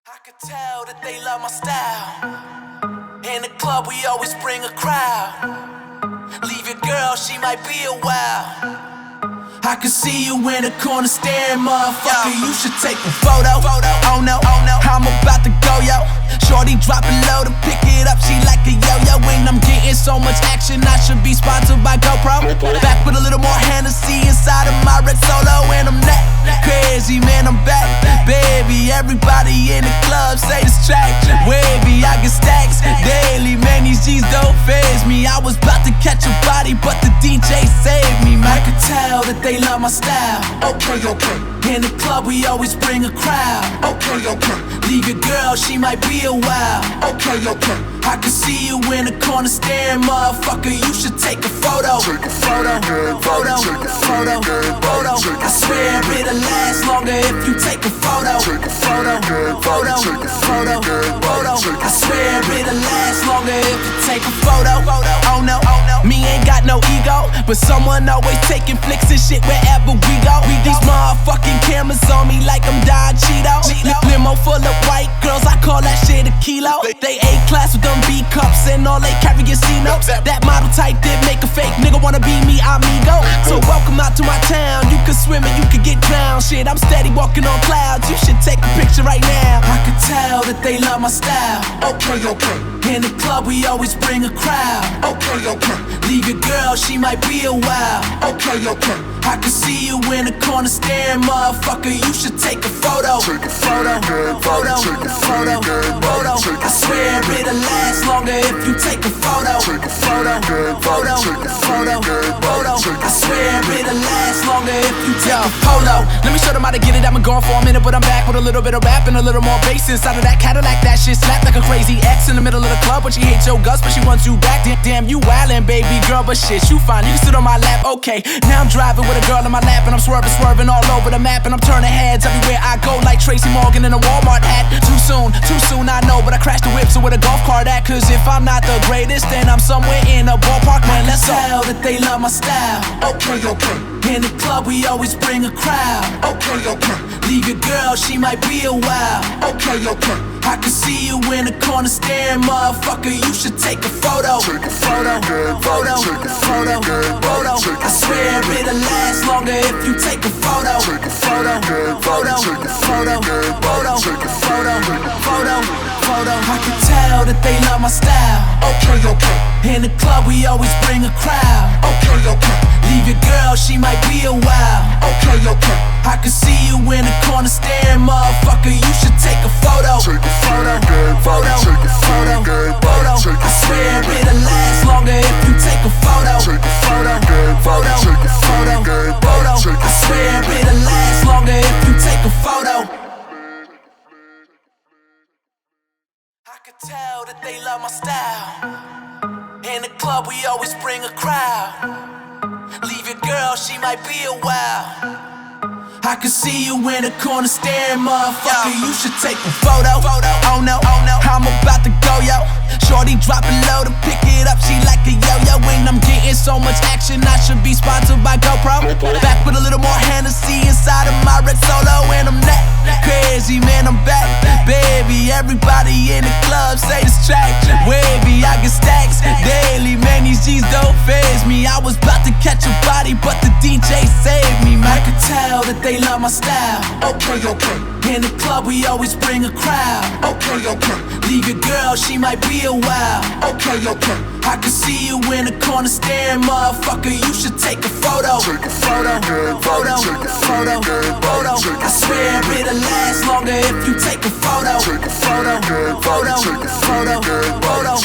I could tell that they love my style. In the club, we always bring a crowd. Leave your girl, she might be a while. I can see you in the corner staring, motherfucker. You should take a photo. Oh no, I'm about to go, yo. Shorty dropping low to pick it up, she like a yo-yo. And I'm getting so much action, I should be sponsored by GoPro. Back with a little more Hennessy inside of my red Solo. And I'm that crazy, man, I'm back. Baby, everybody in the club say this track wavy, I get stacks daily, man, these G's don't faze me. I was about to catch a body, but the DJ saved me, man. I could tell that they love my style. Okay. In the club, we always bring a crowd. Okay. Leave your girl, she might be a while. Okay. I can see you in the corner staring, motherfucker. You should take a photo. Photo. I swear it'll last longer if you take a photo. Photo. I swear it'll last longer if you take a photo. Oh no, me ain't got no ego, but someone always taking flicks and shit wherever we go. These motherfucking cameras on me like I'm Don Cheeto. Limo full of white girls, I call that shit a kilo. They A-class with them B cups and all they carry is C-notes. That model type did make a fake nigga wanna be me, amigo. So welcome out to my town. You can swim and you can get drowned. Shit, I'm steady walking on clouds. You should take a picture right now. I can tell that they love my style. Okay. In the club, we always bring a crowd. Okay. Leave your girl, she might be a while. Okay. I can see you in the corner staring, motherfucker. You should take a photo. Photo. I swear it'll last longer if you take a photo. Photo. I swear it'll last longer if you take a photo. Let me show them how to get it. I've been gone for a minute, but I'm back with a little bit of rap and a little more bass inside of that Cadillac. That shit slapped like a crazy ex in the middle of the club, but she hates your guts, but she wants you back. Damn, you wildin', baby girl, but shit, you fine. You can sit on my lap, okay. Now I'm driving with a girl in my lap, and I'm swerving all over the map, and I'm turning heads everywhere I go like Tracy Morgan in a Walmart hat. Too soon, I know, but I crashed the whip, so with a golf cart at. Cause if I'm not the greatest, then I'm somewhere in a ballpark, man, let's go. Tell that they love my style. Okay. In the club, we always bring a crowd. Okay. Leave your girl, she might be a while. Okay. I can see you in the corner staring, motherfucker. You should take a photo. Photo. I swear it'll last longer if you take a photo. Photo. I can tell that they love my style. Okay. In the club, we always bring a crowd. Okay. Leave your girl, she might be a while. Okay. I can see you in the corner staring, motherfucker. You should take a photo. Photo. I swear it'll last longer if you take a photo. Photo. I swear it'll last longer if you take a photo. I could tell that they love my style. In the club, we always bring a crowd. Leave your girl, she might be a while. I can see you in the corner staring, motherfucker. You should take a photo. Oh no, I'm about to go, yo. Shorty dropping low to pick it up, she like a yo-yo. And I'm getting so much action, I should be sponsored by GoPro. Back with a little more Hennessy inside of my red Solo. And I'm that crazy, man, I'm back. Baby, everybody in the club say this track wavy, I get stacks daily, man, these G's don't faze me. I was about to catch a body, but the DJ saved me, man. I could tell that they love my style. Okay. In the club, we always bring a crowd. Okay. Leave your girl, she might be a while. Okay. I can see you in the corner staring, motherfucker. You should take a photo. Photo. I swear it'll last longer if you take a photo. Photo.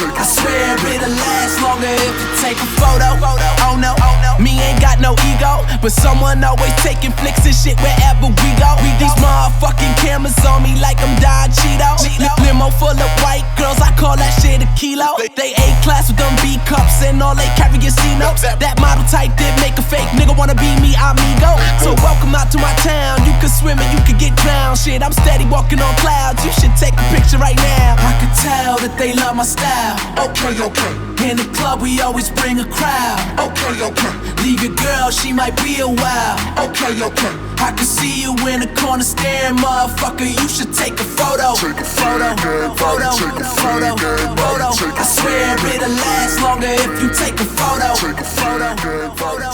I swear it'll last longer if you take a photo. Oh no, me ain't got no ego, but someone always taking flicks and shit wherever we go. These motherfucking cameras on me like I'm Don Cheeto. Limo full of white girls, I call that shit a kilo. They A-class with them B cups and all they carry is C-notes. That model type did make a fake nigga wanna be me, amigo. So welcome out to my town. You can swim and you can get drowned. Shit, I'm steady walking on clouds. You should take a picture right now. I can tell that they love my style. Okay, okay. In the club, we always bring a crowd. Okay, okay. Leave your girl, she might be a while. Okay, okay. I can see you in the corner staring, motherfucker. You should take a photo. Take a photo, photo, photo, photo. I swear it'll last longer if you take a photo. Take a photo, photo.